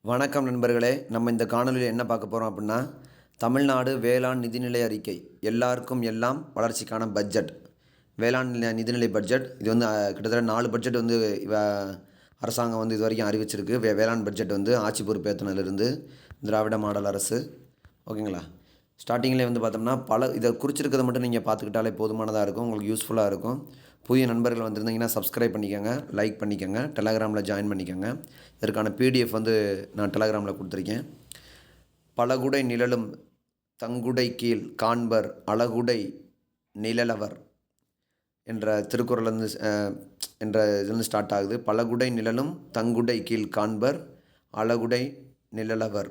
வணக்கம் நண்பர்களே. நம்ம இந்த காணொளியில் என்ன பார்க்க போகிறோம் அப்படின்னா, தமிழ்நாடு வேளாண் நிதிநிலை அறிக்கை. எல்லாருக்கும் எல்லாம் வளர்ச்சிக்கான பட்ஜெட். வேளாண் நிதிநிலை பட்ஜெட். இது வந்து கிட்டத்தட்ட 4 பட்ஜெட் வந்து அரசாங்கம் வந்து இது வரைக்கும் அறிவிச்சிருக்கு. வேளாண் பட்ஜெட் வந்து ஆட்சி பொறுப்பேற்றினதுலேருந்து திராவிட மாடல் அரசு. ஓகேங்களா? ஸ்டார்டிங்லேயே வந்து பார்த்தோம்னா இதை குறிச்சிருக்கிறத மட்டும் நீங்கள் பார்த்துக்கிட்டாலே போதுமானதாக இருக்கும். உங்களுக்கு யூஸ்ஃபுல்லாக இருக்கும். புதிய நண்பர்கள் வந்திருந்தீங்கன்னா சப்ஸ்கிரைப் பண்ணிக்கோங்க, லைக் பண்ணிக்கோங்க, டெலகிராமில் ஜாயின் பண்ணிக்கோங்க. இதற்கான பிடிஎஃப் வந்து நான் டெலகிராமில் கொடுத்துருக்கேன். பலகுடை நிழலும் தங்குடை கீழ் காண்பர் அழகுடை நிழலவர் என்ற திருக்குறள் என்ற இதுலேருந்து ஸ்டார்ட் ஆகுது. பலகுடை நிழலும் தங்குடை கீழ் காண்பர் அழகுடை நிழலவர்.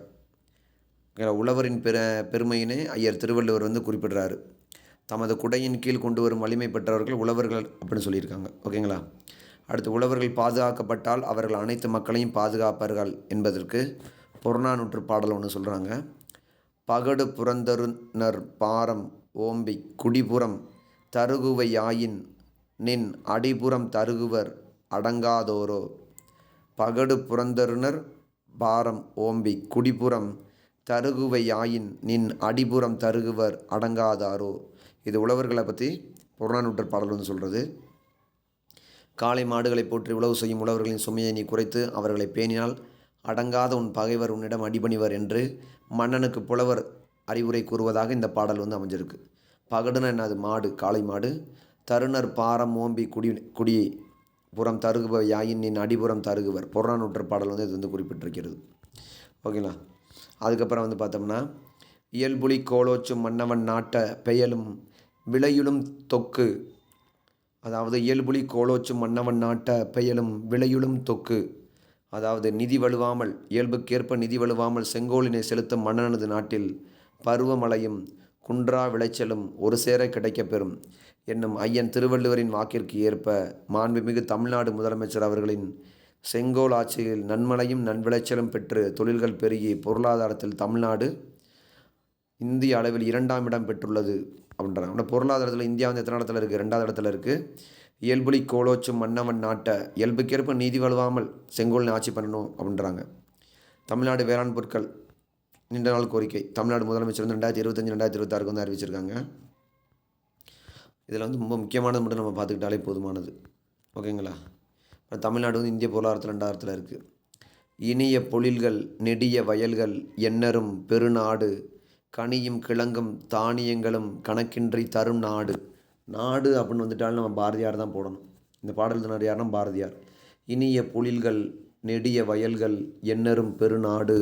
உழவரின் பெருமையினை ஐயர் திருவள்ளுவர் வந்து குறிப்பிடுறாரு. தமது குடையின் கீழ் கொண்டு வரும் வலிமை பெற்றவர்கள் உழவர்கள் அப்படின்னு சொல்லியிருக்காங்க. ஓகேங்களா? அடுத்து, உழவர்கள் பாதுகாக்கப்பட்டால் அவர்கள் அனைத்து மக்களையும் பாதுகாப்பார்கள் என்பதற்கு புறநானூற்று பாடல் ஒன்று சொல்கிறாங்க. பகடு புறந்தருணர் பாரம் ஓம்பி குடிபுறம் தருகுவை யாயின் நின் அடிபுறம் தருகுவர் அடங்காதோரோ. பகடு புறந்தருணர் பாரம் ஓம்பி குடிபுறம் தருகுவை யாயின் நின் அடிபுறம் தருகுவர் அடங்காதாரோ. இது உழவர்களை பற்றி புறநானூற்று பாடல் வந்து சொல்கிறது. காளை மாடுகளை போற்றி உழவு செய்யும் உழவர்களின் சுமையை நீ குறைத்து அவர்களை பேணினால் அடங்காத உன் பகைவர் உன்னிடம் அடிபணிவர் என்று மன்னனுக்கு புலவர் அறிவுரை கூறுவதாக இந்த பாடல் வந்து அமைஞ்சிருக்கு. பகடுனா என்னது? மாடு, காளை மாடு. தருணர் பாரம் ஓம்பி குடி புறம் தருகுவ யாயின் நின் அடிபுறம் தருகுவர். புறநானூற்று பாடல் வந்து இது வந்து குறிப்பிட்டிருக்கிறது. ஓகேங்களா? அதுக்கப்புறம் வந்து பார்த்தோம்னா, இயல்புலி கோலோச்சும் மன்னவன் நாட்ட பெயலும் விளையுளும் தொக்கு. அதாவது இயல்புலி கோலோச்சும் மன்னவன் நாட்ட பெயலும் விளையுளும் தொக்கு. அதாவது நிதி வலுவாமல், இயல்புக்கேற்ப நிதி வலுவாமல் செங்கோலினை செலுத்தும் மன்னனது நாட்டில் பருவமழையும் குன்றா விளைச்சலும் ஒரு சேர கிடைக்கப்பெறும் என்னும் ஐயன் திருவள்ளுவரின் வாக்கிற்கு ஏற்ப மாண்புமிகு தமிழ்நாடு முதலமைச்சர் அவர்களின் செங்கோல் ஆட்சியில் நன்மழையும் நன்விளைச்சலும் பெற்று தொழில்கள் பெருகி பொருளாதாரத்தில் தமிழ்நாடு இந்திய அளவில் 2ஆம் இடம் பெற்றுள்ளது அப்படின்றாங்க. ஆனால் பொருளாதாரத்தில் இந்தியா வந்து எத்தனை இடத்துல இருக்குது? 2வது இடத்துல இருக்குது. இயல்புலி கோலோச்சும் மன்னவன் நாட்டை இயல்புக்கேற்ப நீதி வலுவாமல் செங்கோலினை ஆட்சி பண்ணணும் அப்படின்றாங்க. தமிழ்நாடு வேளாண் பொருட்கள் நீண்ட நாள் கோரிக்கை தமிழ்நாடு முதலமைச்சர் வந்து 2025 2026 வந்து அறிவிச்சிருக்காங்க. இதில் வந்து ரொம்ப முக்கியமானது மட்டும் நம்ம பார்த்துக்கிட்டாலே போதுமானது. ஓகேங்களா? தமிழ்நாடு வந்து இந்திய பொருளாதாரத்தில் 2ஆம் இருக்குது. இனிய பொழில்கள் நெடிய வயல்கள் எண்ணரும் பெருநாடு கனியும் கிழங்கும் தானியங்களும் கணக்கின்றி தரும் நாடு. நாடு அப்படின்னு வந்துட்டாலும் நம்ம பாரதியார் தான் போடணும். இந்த பாடல் தினர் யாருன்னா பாரதியார். இனிய பொழில்கள் நெடிய வயல்கள் எண்ணரும் பெருநாடு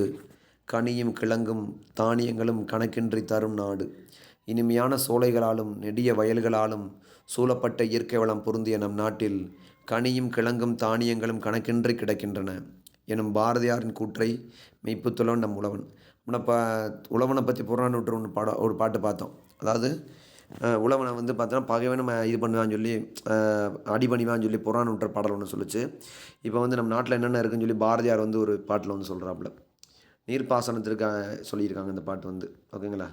கனியும் கிழங்கும் தானியங்களும் கணக்கின்றி தரும் நாடு. இனிமையான சோலைகளாலும் நெடிய வயல்களாலும் சூழப்பட்ட இயற்கை வளம் பொருந்திய நம் நாட்டில் கனியும் கிழங்கும் தானியங்களும் கணக்கின்றி கிடக்கின்றன எனும் பாரதியாரின் கூற்றை மெய்ப்புத்துள்ளவன் நம் உழவன். இப்போ உழவனை பற்றி புறநானூற்று ஒரு பாட்டு பார்த்தோம். அதாவது உழவனை வந்து பார்த்தோன்னா பகைவனை இது பண்ணுவான்னு சொல்லி அடிபணிவான்னு சொல்லி புறநானூற்று பாடல் ஒன்று சொல்லிச்சு. இப்போ வந்து நம்ம நாட்டில் என்னென்ன இருக்குன்னு சொல்லி பாரதியார் வந்து ஒரு பாட்டில் வந்து சொல்கிறாப்புல. நீர்ப்பாசனத்திற்கு சொல்லியிருக்காங்க இந்த பாட்டு வந்து. ஓகேங்களா?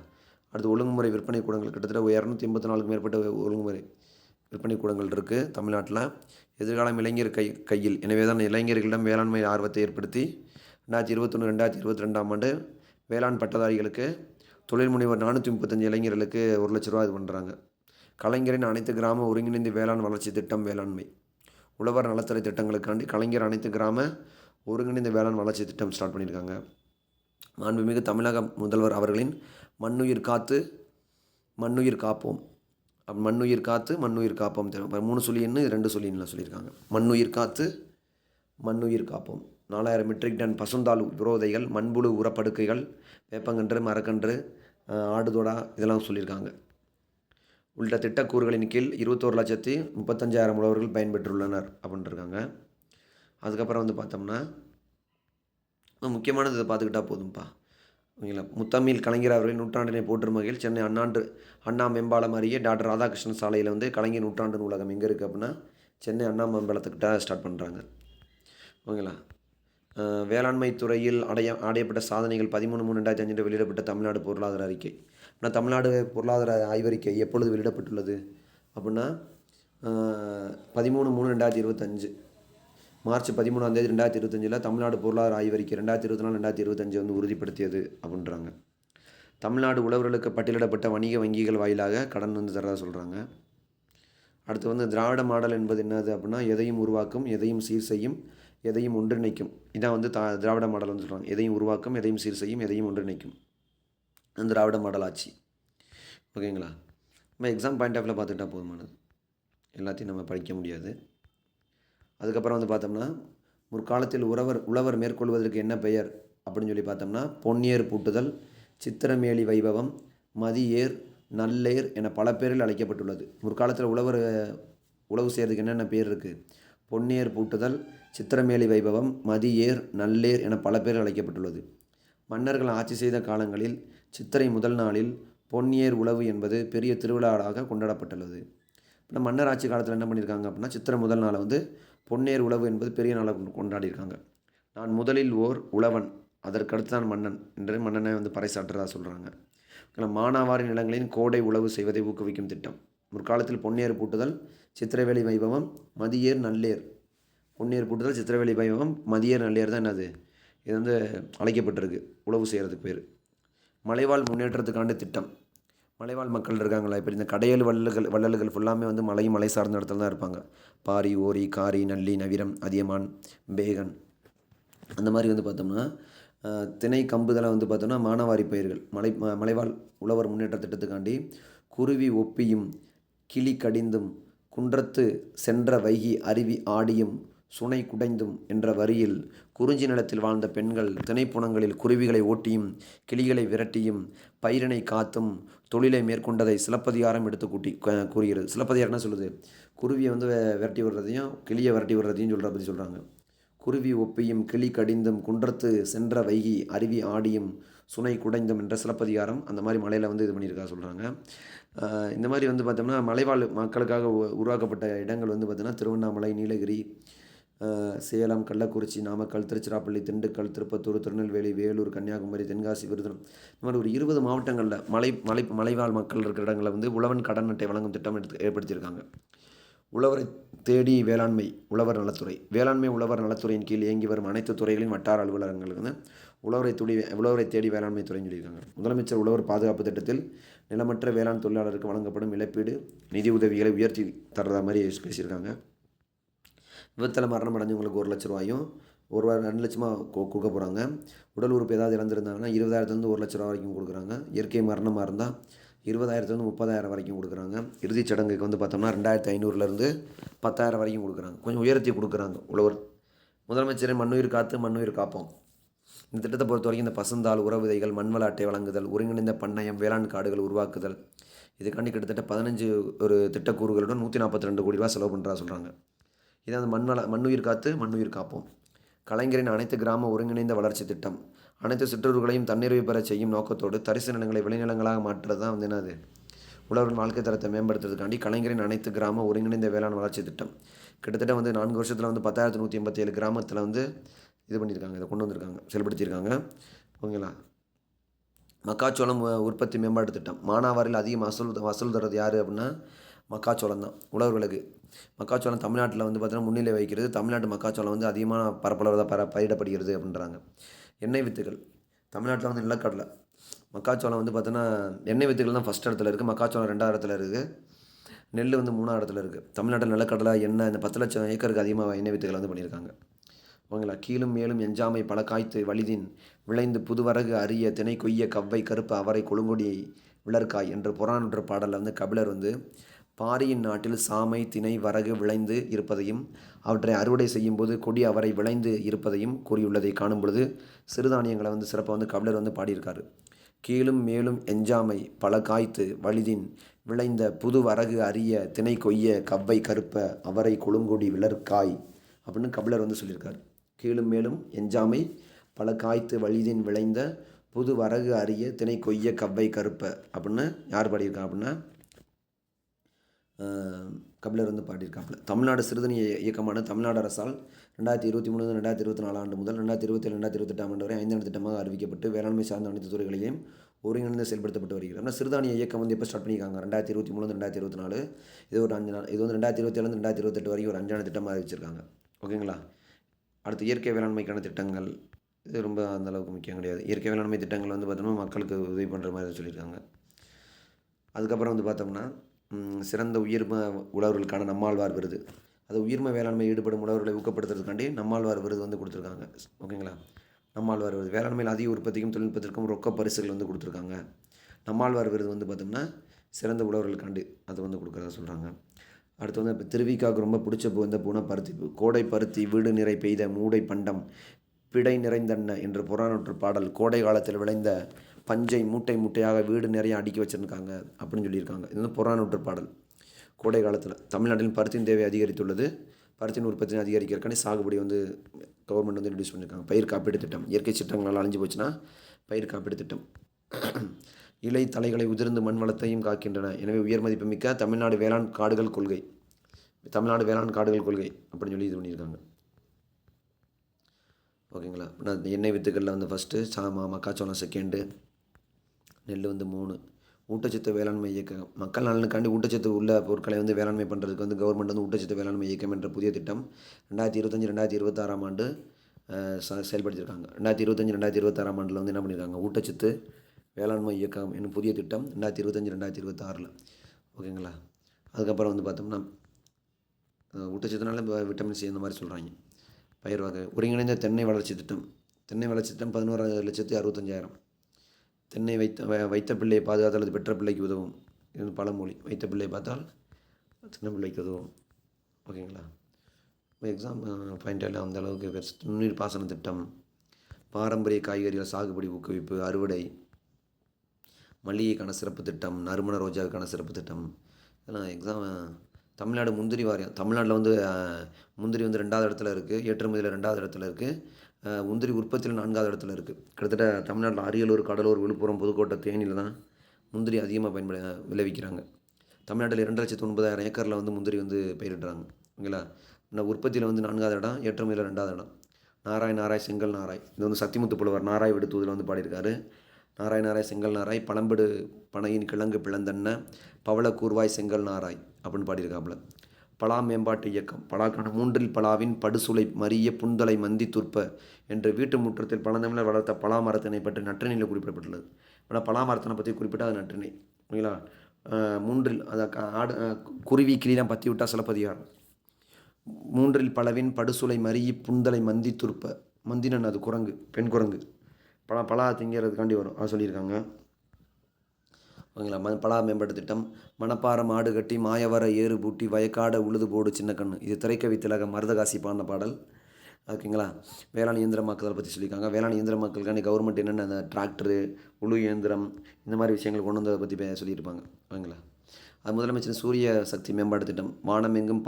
அடுத்து, ஒழுங்குமுறை விற்பனை கூடங்கள் கிட்டத்தட்ட 284க்கு மேற்பட்ட ஒழுங்குமுறை விற்பனை கூடங்கள் இருக்குது தமிழ்நாட்டில். எதிர்காலம் இளைஞர் கையில். எனவே தான் இளைஞர்களிடம் வேளாண்மை ஆர்வத்தை ஏற்படுத்தி 2021 2022ஆம் ஆண்டு வேளாண் பட்டதாரிகளுக்கு தொழில் முனைவர் 435 இளைஞர்களுக்கு 1 லட்ச ரூபா இது பண்ணுறாங்க. கலைஞரின் அனைத்து கிராம ஒருங்கிணைந்த வேளாண் வளர்ச்சி திட்டம் வேளாண்மை. உழவர் நலத்துறை திட்டங்களுக்காண்டி கலைஞர் அனைத்து கிராம ஒருங்கிணைந்த வேளாண் வளர்ச்சி திட்டம் ஸ்டார்ட் பண்ணியிருக்காங்க. மாண்புமிகு தமிழக முதல்வர் அவர்களின் மண்ணுயிர் காத்து மண்ணுயிர் காப்போம் மண்ணுயிர் காத்து மண்ணுயிர் காப்போம் 3 சொல்லின்னு 2 சொல்லின்னு சொல்லியிருக்காங்க. மண்ணுயிர் காத்து மண்ணுயிர் காப்போம். 4000 மெட்ரிக் டன் பசுந்தாள் விரோதைகள், மண்புழு உரப்படுக்கைகள், வேப்பங்கன்று, மரக்கன்று, ஆடுதொடா இதெல்லாம் சொல்லியிருக்காங்க. உள்ளிட்ட திட்டக்கூறுகளின் கீழ் 21,35,000 உழவர்கள் பயன்பெற்றுள்ளனர் அப்படின்ட்டுருக்காங்க. அதுக்கப்புறம் வந்து பார்த்தோம்னா முக்கியமானது இதை பார்த்துக்கிட்டா போதும்ப்பா. ஓகேங்களா? முத்தமிழ் கலைஞர் அவர்களின் நூற்றாண்டினை போற்றும் வகையில் சென்னை அண்ணா மேம்பாலம் அருகே டாக்டர் ராதாகிருஷ்ணன் சாலையில் வந்து கலைஞர் நூற்றாண்டு நூலகம் எங்கே இருக்குது அப்படின்னா சென்னை அண்ணா மேம்பாலத்துக்கிட்ட ஸ்டார்ட் பண்ணுறாங்க. ஓகேங்களா? வேளாண்மை துறையில் அடையப்பட்ட சாதனைகள் 13/3/2005 வெளியிடப்பட்ட தமிழ்நாடு பொருளாதார அறிக்கை. ஆனால் தமிழ்நாடு பொருளாதார ஆய்வறிக்கை எப்பொழுது வெளியிடப்பட்டுள்ளது அப்படின்னா 13/3/2025 மார்ச் 13ஆம் தேதி 2025 தமிழ்நாடு பொருளாதார ஆய்வறிக்கை 2024-2025 வந்து உறுதிப்படுத்தியது அப்படின்றாங்க. தமிழ்நாடு உழவர்களுக்கு பட்டியலிடப்பட்ட வணிக வங்கிகள் வாயிலாக கடன் வந்து தரதா சொல்கிறாங்க. அடுத்து வந்து திராவிட மாடல் என்பது என்னது அப்படின்னா, எதையும் உருவாக்கும், எதையும் சீர் செய்யும், எதையும் ஒன்றிணைக்கும். இதான் வந்து திராவிட மாடல் வந்து சொல்கிறாங்க. எதையும் உருவாக்கும், எதையும் சீர் செய்யும், எதையும் ஒன்றிணைக்கும். திராவிட மாடல் ஆட்சி. ஓகேங்களா? நம்ம எக்ஸாம் பாயிண்ட் ஆஃப்ல பார்த்துக்கிட்டா போதுமானது. எல்லாத்தையும் நம்ம படிக்க முடியாது. அதுக்கப்புறம் வந்து பார்த்தோம்னா, முற்காலத்தில் உழவர் மேற்கொள்வதற்கு என்ன பெயர் அப்படின்னு சொல்லி பார்த்தோம்னா, பொன்னியர் பூட்டுதல், சித்திரமேலி வைபவம், மதியேர், நல்லேர் என பல பேரில் அழைக்கப்பட்டுள்ளது. முற்காலத்தில் உழவு செய்கிறதுக்கு என்னென்ன பேர் இருக்குது? பொன்னியர் பூட்டுதல், சித்திரமேலி வைபவம், மதியேர், நல்லேர் என பல பேரில் அழைக்கப்பட்டுள்ளது. மன்னர்கள் ஆட்சி செய்த காலங்களில் சித்திரை முதல் நாளில் பொன்னியர் உழவு என்பது பெரிய திருவிழாவாக கொண்டாடப்பட்டுள்ளது. இப்போ மன்னர் ஆட்சி காலத்தில் என்ன பண்ணியிருக்காங்க அப்படின்னா, சித்திரை முதல் நாளை வந்து பொன்னியர் உழவு என்பது பெரிய நாளாக கொண்டாடியிருக்காங்க. நான் முதலில் ஓர் உழவன், அதற்கடுத்து தான் மன்னன் என்று மன்னனை வந்து பறைசாற்றுறதா சொல்கிறாங்க. மானாவாரி நிலங்களின் கோடை உழவு செய்வதை ஊக்குவிக்கும் திட்டம். முற்காலத்தில் பொன்னியர் பூட்டுதல், சித்திரவேலி வைபவம், மதியேர், நல்லேர். பொன்னியர் பூட்டுதல், சித்திரவேலி வைபவம், மதியேர், நல்லேர் தான் என்னது, இது வந்து அழைக்கப்பட்டிருக்கு உழவு செய்கிறதுக்கு பேர். மலைவாழ் முன்னேற்றத்துக்கான திட்டம். மலைவாழ் மக்கள் இருக்காங்களா, இப்போ இந்த கடையல் வள்ளல்கள் ஃபுல்லாமே வந்து மலை சார்ந்த இடத்துல தான் இருப்பாங்க. பாரி, ஓரி, காரி, நல்லி, நவிரம், அதியமான், பேகன், அந்த மாதிரி வந்து பார்த்தோம்னா திணை கம்புதெல்லாம் வந்து பார்த்தோம்னா மானாவாரி பயிர்கள். மலைவாழ் உழவர் முன்னேற்ற திட்டத்துக்காண்டி குருவி ஒப்பியும் கிளி கடிந்தும் குன்றத்து சென்ற வைகி அருவி ஆடியும் சுனை குடைந்தும் என்ற வரியில் குறிஞ்சி நிலத்தில் வாழ்ந்த பெண்கள் திணைப்புணங்களில் குருவிகளை ஓட்டியும் கிளிகளை விரட்டியும் பயிரினை காத்தும் தொழிலை மேற்கொண்டதை சிலப்பதிகாரம் எடுத்து கூறுகிறது. சிலப்பதிகாரம் என்ன சொல்லுது? குருவியை வந்து விரட்டி விடுறதையும் கிளியை விரட்டி விடுறதையும் பற்றி சொல்கிறாங்க. குருவி ஒப்பியும் கிளி கடிந்தும் குன்றத்து சென்ற வைகி அருவி ஆடியும் சுனை குடைந்தும் என்ற சிலப்பதிகாரம் அந்த மாதிரி மலையில் வந்து இது பண்ணியிருக்கா சொல்கிறாங்க. இந்த மாதிரி வந்து பார்த்தோம்னா மலைவாழ் மக்களுக்காக உருவாக்கப்பட்ட இடங்கள் வந்து பார்த்தோன்னா திருவண்ணாமலை, நீலகிரி, சேலம், கள்ளக்குறிச்சி, நாமக்கல், திருச்சிராப்பள்ளி, திண்டுக்கல், திருப்பத்தூர், திருநெல்வேலி, வேலூர், கன்னியாகுமரி, தென்காசி, விருதுநகர், இந்த மாதிரி ஒரு 20 மாவட்டங்களில் மலைவாழ் மக்கள் இருக்கிற இடங்களை வந்து உழவன் கடன் அட்டை வழங்கும் திட்டம் ஏற்படுத்தியிருக்காங்க. உழவரை தேடி வேளாண்மை உழவர் நலத்துறை. வேளாண்மை உழவர் நலத்துறையின் கீழ் இயங்கி வரும் அனைத்து துறைகளின் வட்டார அலுவலகங்களுக்கு வந்து உழவரை தேடி வேளாண்மை துறைன்னு சொல்லியிருக்காங்க. முதலமைச்சர் உழவர் பாதுகாப்பு திட்டத்தில் நிலமற்ற வேளாண் தொழிலாளருக்கு வழங்கப்படும் இழப்பீடு நிதி உதவிகளை உயர்த்தி தர்றதா மாதிரி பேசியிருக்காங்க. விபத்தில் மரணம் அடைஞ்சவங்களுக்கு 1 லட்ச ரூபாயும் 2 லட்சமாக கொடுக்க போகிறாங்க. உடல் உறுப்பு ஏதாவது இழந்திருந்தாங்கன்னா 20,000 1 லட்ச ரூபா வரைக்கும் கொடுக்குறாங்க. இயற்கை மரணமாக இருந்தால் 20,000 30,000 வரைக்கும் கொடுக்குறாங்க. இறுதிச் சடங்குக்கு வந்து பார்த்தோம்னா 2,500 10,000 வரைக்கும் கொடுக்குறாங்க. கொஞ்சம் உயர்த்தி கொடுக்குறாங்க உழவர். முதலமைச்சரின் மண்ணுயிர் காத்து மண்ணுயிர் காப்போம். இந்த திட்டத்தை பொறுத்த வரைக்கும் இந்த பசுந்தாள், உர விதைகள், மண்வள அட்டை வழங்குதல், ஒருங்கிணைந்த பண்ணையம், வேளாண் காடுகள் உருவாக்குதல், இதுக்காண்டி கிட்டத்தட்ட 15 ஒரு திட்டக்கூறுகளுடன் 142 கோடி ரூபா செலவு பண்ணுறா சொல்கிறாங்க. இதான் அந்த மண்ணுயிர் காத்து மண்ணுயிர் காப்போம். கலைஞரின் அனைத்து கிராம ஒருங்கிணைந்த வளர்ச்சி திட்டம். அனைத்து சிற்றூர்களையும் தன்னிறைவு பெற செய்யும் நோக்கத்தோடு தரிசு நிலங்களை விளைநிலங்களாக மாற்றுறது தான் வந்து என்னது, உழவரின் வாழ்க்கை தரத்தை மேம்படுத்துறதுக்காண்டி கலைஞரின் அனைத்து கிராம ஒருங்கிணைந்த வேளாண் வளர்ச்சி திட்டம். கிட்டத்தட்ட வந்து 4 வருஷத்தில் வந்து 10,187 கிராமத்தில் வந்து இது பண்ணியிருக்காங்க, இதை கொண்டு வந்திருக்காங்க, செயல்படுத்தியிருக்காங்க. ஓகேங்களா? மக்காச்சோளம் உற்பத்தி மேம்பாட்டு திட்டம். மானாவாரில் அதிக வசூல் தர்றது யார் அப்படின்னா மக்காச்சோளம் தான் உழவர்களுக்கு. மக்காச்சோளம் தமிழ்நாட்டில் வந்து பார்த்தீங்கன்னா முன்னிலை வைக்கிறது. தமிழ்நாட்டு மக்காச்சோளம் வந்து அதிகமான பரப்பளவில் பயிரிடப்படுகிறது அப்படின்றாங்க. எண்ணெய் வித்துகள். தமிழ்நாட்டில் வந்து நிலக்கடலை. மக்காச்சோளம் வந்து பார்த்தோன்னா எண்ணெய் வித்துகள் தான் ஃபஸ்ட் இடத்துல இருக்குது. மக்காச்சோளம் 2வது இடத்துல இருக்குது. நெல் வந்து 3வது இடத்துல இருக்குது. தமிழ்நாட்டில் நிலக்கடலை, எண்ணெய், இந்த 10 லட்சம் ஏக்கருக்கு அதிகமாக எண்ணெய் வித்துகள் வந்து பண்ணியிருக்காங்க. ஓகேங்களா? கீழும் மேலும் எஞ்சாமை பல காய்த்து வலிதின் விளைந்து புதுவரகு அரிய திணை கொய்ய கவ்வை கருப்பு அவரை கொழுங்கொடி விளர்காய் என்ற புறநானூற்று பாடலில் வந்து கபிலர் வந்து பாரியின் நாட்டில் சாமை, திணை, வரகு விளைந்து இருப்பதையும் அவற்றை அறுவடை செய்யும் போது கொடி அவரை விளைந்து இருப்பதையும் கூறியுள்ளதை காணும் பொழுது சிறுதானியங்களை வந்து சிறப்பாக வந்து கபிலர் வந்து பாடியிருக்காரு. கீழும் மேலும் எஞ்சாமை பல காய்த்து வலிதின் விளைந்த புது வரகு அரிய திணை கொய்ய கவ்வை கருப்ப அவரை கொழுங்கொடி விளர்காய் அப்படின்னு கபிலர் வந்து சொல்லியிருக்காரு. கீழும் மேலும் எஞ்சாமை பல காய்த்து வலிதின் விளைந்த புது வரகு அரிய திணை கொய்ய கவ்வை கருப்ப அப்படின்னு யார் பாடியிருக்கா அப்படின்னா கபிலர் வந்து பாடியிருக்காப்புல. தமிழ்நாடு சிறுதானிய இயக்கமான தமிழ்நாடு அரசால் 2023-2024 ஆண்டு முதல் 2027-2028 ஆண்டு வரை 5 ஆண்டு திட்டமாக அறிவிக்கப்பட்டு வேளாண்மை சார்ந்த அனைத்து துறைகளையும் ஒருங்கிணைந்து செயல்படுத்தப்பட்டு வருகிறது. ஆனால் சிறுதானிய இயக்கம் வந்து எப்போ ஸ்டார்ட் பண்ணியிருக்காங்க? 2023-2024. இது ஒரு 5 நாள். இது வந்து 2027-2028 வரைக்கும் ஒரு 5 ஆண்டு திட்டமாக அறிவிச்சிருக்காங்க. ஓகேங்களா? அடுத்து இயற்கை வேளாண்மைக்கான திட்டங்கள், இது ரொம்ப அந்த அளவுக்கு முக்கியம் கிடையாது. இயற்கை வேளாண்மை திட்டங்கள் வந்து பார்த்தோம்னா மக்களுக்கு உதவி பண்ணுற மாதிரி சொல்லியிருக்காங்க. அதுக்கப்புறம் வந்து பார்த்தோம்னா சிறந்த உயிர்ம உழவர்களுக்கான நம்மாழ்வார் விருது. அது உயிர்ம வேளாண்மை ஈடுபடும் உழவர்களை ஊக்கப்படுத்துறதுக்காண்டி நம்மாழ்வார் விருது வந்து கொடுத்துருக்காங்க. ஓகேங்களா? நம்மாழ்வார் விருது வேளாண்மையில் அதிக உற்பத்திக்கும் தொழில்நுட்பத்திற்கும் ரொக்க பரிசுகள் வந்து கொடுத்துருக்காங்க. நம்மாழ்வார் விருது வந்து பார்த்தோம்னா சிறந்த உழவர்களுக்காண்டி அது வந்து கொடுக்குறதா சொல்கிறாங்க. அடுத்து வந்து இப்போ திருவிக்காவுக்கு ரொம்ப பிடிச்ச பூ இந்த பூனா பருத்திப்பூ. கோடை பருத்தி வீடு நிறை பெய்த மூடை பண்டம் பிடை நிறைந்தன்ன என்ற புறநானூற்று பாடல் கோடை காலத்தில் விளைந்த பஞ்சை மூட்டை மூட்டையாக வீடு நிறைய அடுக்கி வச்சுருக்காங்க அப்படின்னு சொல்லியிருக்காங்க. இது வந்து புறநானூற்று பாடல். கோடை காலத்தில் தமிழ்நாட்டில் பருத்தின் தேவை அதிகரித்துள்ளது. பருத்தின் உற்பத்தியை அதிகரிக்கிறக்கான சாகுபடி வந்து கவர்மெண்ட் வந்து இன்ட்ரடியூஸ் பண்ணியிருக்காங்க. பயிர் காப்பீடு திட்டம், இயற்கை சீற்றங்களால் அழிஞ்சு போச்சுன்னா பயிர் காப்பீடு திட்டம். இலை தலைகளை உதிர்ந்து மண் வளத்தையும் காக்கின்றன. எனவே உயர் மதிப்புமிக்க தமிழ்நாடு வேளாண் காடுகள் கொள்கை, தமிழ்நாடு வேளாண் காடுகள் கொள்கை அப்படின்னு சொல்லி இது பண்ணியிருக்காங்க. ஓகேங்களா? நான் எண்ணெய் வித்துக்களில் வந்து ஃபஸ்ட்டு மக்காச்சோளம் செகண்டு, நெல் வந்து 3. ஊட்டச்சத்து வேளாண்மை இயக்கம் மக்கள் நலனுக்காண்டி ஊட்டச்சத்து உள்ள பொருட்களை வந்து வேளாண்மை பண்ணுறதுக்கு வந்து கவர்மெண்ட் வந்து ஊட்டச்சத்து வேளாண்மை இயக்கம் என்ற புதிய திட்டம் 2025-2026 ஆண்டு செயல்படுத்தியிருக்காங்க. 2025-2026 ஆண்டில் வந்து என்ன பண்ணியிருக்காங்க, ஊட்டச்சத்து வேளாண்மை இயக்கம் என்னும் புதிய திட்டம் 2025-2026. ஓகேங்களா? அதுக்கப்புறம் வந்து பார்த்தோம்னா ஊட்டச்சத்துனால விட்டமின் சி இந்த மாதிரி சொல்கிறாங்க. பயிர் வகை ஒருங்கிணைந்த தென்னை வளர்ச்சி திட்டம், தென்னை வளர்ச்சி திட்டம் 11,65,000. தென்னை வைத்த பிள்ளையை பாதுகாத்தால் அது பெற்ற பிள்ளைக்கு உதவும். இது பழமொழி. வைத்த பிள்ளையை பார்த்தால் சின்ன பிள்ளைக்கு உதவும். ஓகேங்களா? எக்ஸாம் பாயிண்ட் எல்லாம் அந்த அளவுக்கு நுண்ணீர் பாசன திட்டம், பாரம்பரிய காய்கறிகள் சாகுபடி ஊக்குவிப்பு, அறுவடை, மல்லிகைக்கான சிறப்பு திட்டம், நறுமண ரோஜாவுக்கான சிறப்பு திட்டம், இதெல்லாம் எக்ஸாம். தமிழ்நாடு முந்திரி வாரியம், தமிழ்நாட்டில் வந்து முந்திரி வந்து 2வது இடத்துல இருக்குது, ஏற்றுமதியில் 2வது இடத்துல இருக்குது, முந்திரி உற்பத்தியில் 4வது இடத்துல இருக்குது. கிட்டத்தட்ட தமிழ்நாட்டில் அரியலூர், கடலூர், விழுப்புரம், புதுக்கோட்டை, தேனியில் தான் முந்திரி அதிகமாக விளைவிக்கிறாங்க. தமிழ்நாட்டில் 2,09,000 ஏக்கரில் வந்து முந்திரி வந்து பயிரிடுறாங்க. ஓகேங்களா? இந்த உற்பத்தியில் வந்து 4வது இடம், ஏற்றுமதியில் 2வது இடம். நாராய் செங்கல் நாராய், இது வந்து சத்திமுத்து புலவர் நாராய் விடுத்தூதில் வந்து பாடியிருக்காரு. நாராய் செங்கல் நாராய் பழம்படு பனையின் கிழங்கு பிளந்தன்ன பவள கூர்வாய் செங்கல் நாராய் அப்படின்னு பாடியிருக்காப்புல. பலா மேம்பாட்டு இயக்கம், பலாக்கான 3 பலாவின் படுசுளை மறிய புந்தலை மந்தி துற்ப என்று வீட்டு முற்றத்தில் பழந்தமிழர் வளர்த்த பலா மரத்தினை பற்றி நற்றினையில் குறிப்பிடப்பட்டுள்ளது. ஆனால் பலா மரத்தினை பற்றி குறிப்பிட்டால் அது நற்றினை. ஓகேங்களா? 3 அதை குருவி கிளிலாம் பற்றி விட்டால் சிலப்பதிகாரம். 3 பலவின் படுசுளை மறிய புந்தலை மந்தி துற்ப, மந்தினன் அது குரங்கு, பெண் குரங்கு, பலா திங்கிறதுக்காண்டி வரும், அது சொல்லியிருக்காங்க. ஓகேங்களா? பலா மேம்பாட்டு திட்டம், மணப்பாறை மாடு கட்டி மாயவர ஏறு பூட்டி வயக்காட உழுது போடு சின்ன கண்ணு, இது திரைக்கவி திலகம் மருதகாசி பாடின பாடல். ஓகேங்களா? வேளாண் இயந்திரமாக்குதலை பற்றி சொல்லியிருக்காங்க. வேளாண் இயந்திரமாக்கலுக்காண்டி கவர்மெண்ட் என்னென்ன அந்த டிராக்டரு, உழு இயந்திரம், இந்த மாதிரி விஷயங்கள் கொண்டு வந்ததை பற்றி சொல்லியிருப்பாங்க. ஓகேங்களா? அது முதலமைச்சர் சூரிய சக்தி மேம்பாட்டு திட்டம், வானம் எங்கும்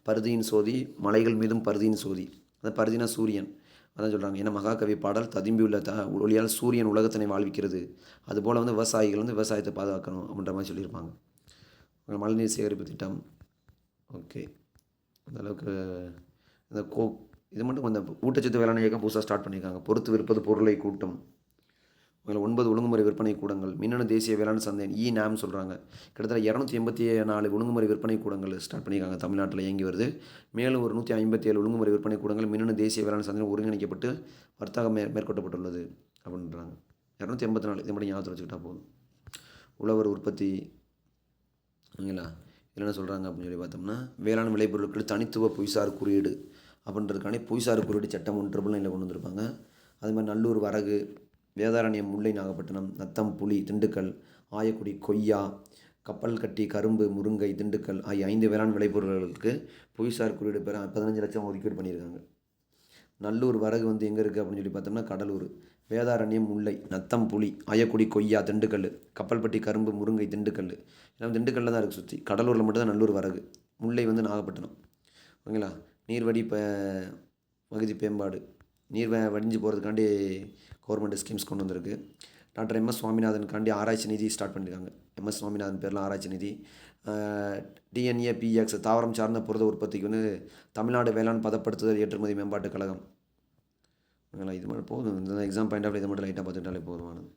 பருதியின் சோதி, மலைகள் மீதும் பருதியின் சோதி, அந்த பருதினா சூரியன், அதான் சொல்கிறாங்க. ஏன்னா மகாகவி பாடல் ததும்பியுள்ள ஒளியால் சூரியன் உலகத்தினை வாழ்விக்கிறது, அதுபோல் வந்து விவசாயிகள் வந்து விவசாயத்தை பாதுகாக்கணும் அப்படின்ற மாதிரி சொல்லியிருப்பாங்க. மழைநீர் சேகரிப்பு திட்டம். ஓகே, அந்தளவுக்கு இந்த இது மட்டும் அந்த ஊட்டச்சத்து வேளாண் இயக்கம் புதுசாக ஸ்டார்ட் பண்ணியிருக்காங்க. பொறுத்து விற்பது பொருளை கூட்டும். 9 ஒழுங்குமுறை விற்பனை கூடங்கள், மின்னணு தேசிய வேளாண் சந்தை நாம் சொல்கிறாங்க. கிட்டத்தட்ட 284 ஒழுங்குமுறை விற்பனை கூடங்கள் ஸ்டார்ட் பண்ணியிருக்காங்க, தமிழ்நாட்டில் இயங்கி வருது. மேலும் ஒரு 157 ஒழுங்குமுறை விற்பனை கூடங்கள் மின்னணு தேசிய வேளாண் சந்தையில் ஒருங்கிணைக்கப்பட்டு வர்த்தகம் மேற்கொள்ளப்பட்டுள்ளது அப்படின்றாங்க. 284 இது மட்டும் ஞாபகத்தில் வச்சுக்கிட்டா போதும். உழவர் உற்பத்தி. ஓகேங்களா? என்னென்ன சொல்கிறாங்க அப்படின்னு சொல்லி பார்த்தோம்னா, வேளாண் விளைபொருட்கள் தனித்துவ புவிசார் குறியீடு அப்படின்றதுக்காண்டி புவிசார் குறியீடு சட்டம் 199 கொண்டு வந்திருப்பாங்க. அது மாதிரி நல்லூர் வரகு, வேதாரண்யம் முல்லை நாகப்பட்டினம், நத்தம் புளி திண்டுக்கல், ஆயக்குடி கொய்யா, கப்பல் கட்டி கரும்பு முருங்கை திண்டுக்கல் ஆகிய 5 வேளாண் விளைபொருட்களுக்கு புவிசார் குறியீடு பெற 15 லட்சம் ஒதுக்கீடு பண்ணியிருக்காங்க. நல்லூர் வரகு வந்து எங்கே இருக்குது அப்படின்னு சொல்லி பார்த்தோம்னா கடலூர், வேதாரண்யம் முல்லை, நத்தம் புளி, ஆயக்குடி கொய்யா திண்டுக்கல், கப்பல்பட்டி கரும்பு முருங்கை திண்டுக்கல், எல்லாம் திண்டுக்கல்லில் தான் இருக்குது சுற்றி. கடலூரில் மட்டும்தான் நல்லூர் வரகு, முல்லை வந்து நாகப்பட்டினம். ஓகேங்களா? நீர்வடி பகுதி மேம்பாடு, நீர் வடிஞ்சு போகிறதுக்காண்டி கவர்மெண்ட் ஸ்கீம்ஸ் கொண்டு வந்திருக்கு. டாக்டர் எம்எஸ் சுவாமிநாதனுக்காண்டி ஆராய்ச்சி நிதி ஸ்டார்ட் பண்ணியிருக்காங்க. எம்எஸ் சுவாமிநாதன் பேரில் ஆராய்ச்சி நிதி. டிஎன்ஏபிஎக்ஸ் தாவரம் சார்ந்த புரத உற்பத்திக்கு வந்து தமிழ்நாடு வேளாண் பதப்படுத்துதல் ஏற்றுமதி மேம்பாட்டு கழகம். ஓகேங்களா? இது மட்டும் போதும். இந்த எக்ஸாம் பாயிண்ட் ஆஃப் இதை மட்டும் லைட்டாக பார்த்துக்கிட்டாலே போதுமானது.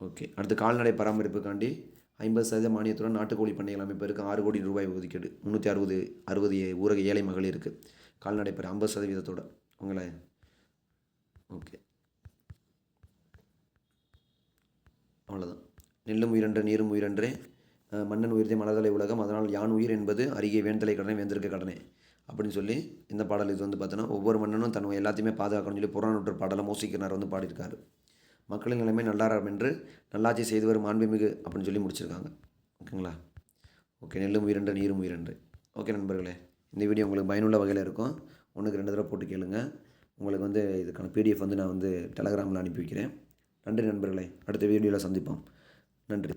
ஓகே, அடுத்து கால்நடை பராமரிப்புக்காண்டி 50% மானியத்துடன் நாட்டுக்கோழி பண்ணைகள் அமைப்பதற்கு 6 கோடி ரூபாய் ஒதுக்கீடு. 360 ஊரக ஏழை மகளிருக்கு கால்நடைப்பறை 50% உங்களை ஓகே அவ்வளோதான். நெல்லும் உயிரன்ற நீரும் உயிரன்றே மன்னன் உயிர்தே மலர்தலை உலகம் அதனால் யான் உயிர் என்பது அருகே வேந்தலை கடனை வேந்திருக்க கடனே அப்படின்னு சொல்லி இந்த பாடல் இது வந்து பார்த்தோன்னா ஒவ்வொரு மன்னனும் தன் எல்லாத்தையுமே பாதுகாக்கணும்னு சொல்லி புறநானூற்று பாடலை மோசிக்கிறார் வந்து பாடியிருக்காரு. மக்களின் நிலைமை நல்லாரம் என்று நல்லாட்சி செய்து வரும் மாண்புமிகு அப்படின்னு சொல்லி முடிச்சிருக்காங்க. ஓகேங்களா? ஓகே, நெல்லும் உயிரன்ற நீரும் உயிரன்று. ஓகே நண்பர்களே, இந்த வீடியோ உங்களுக்கு பயனுள்ள வகையில் இருக்கும். 1க்கு 2 தடவை போட்டு கேளுங்க. உங்களுக்கு வந்து இதுக்கான பிடிஎஃப் வந்து நான் வந்து டெலகிராமில் அனுப்பி வைக்கிறேன். நன்றி நண்பர்களே, அடுத்த வீடியோவில் சந்திப்போம். நன்றி.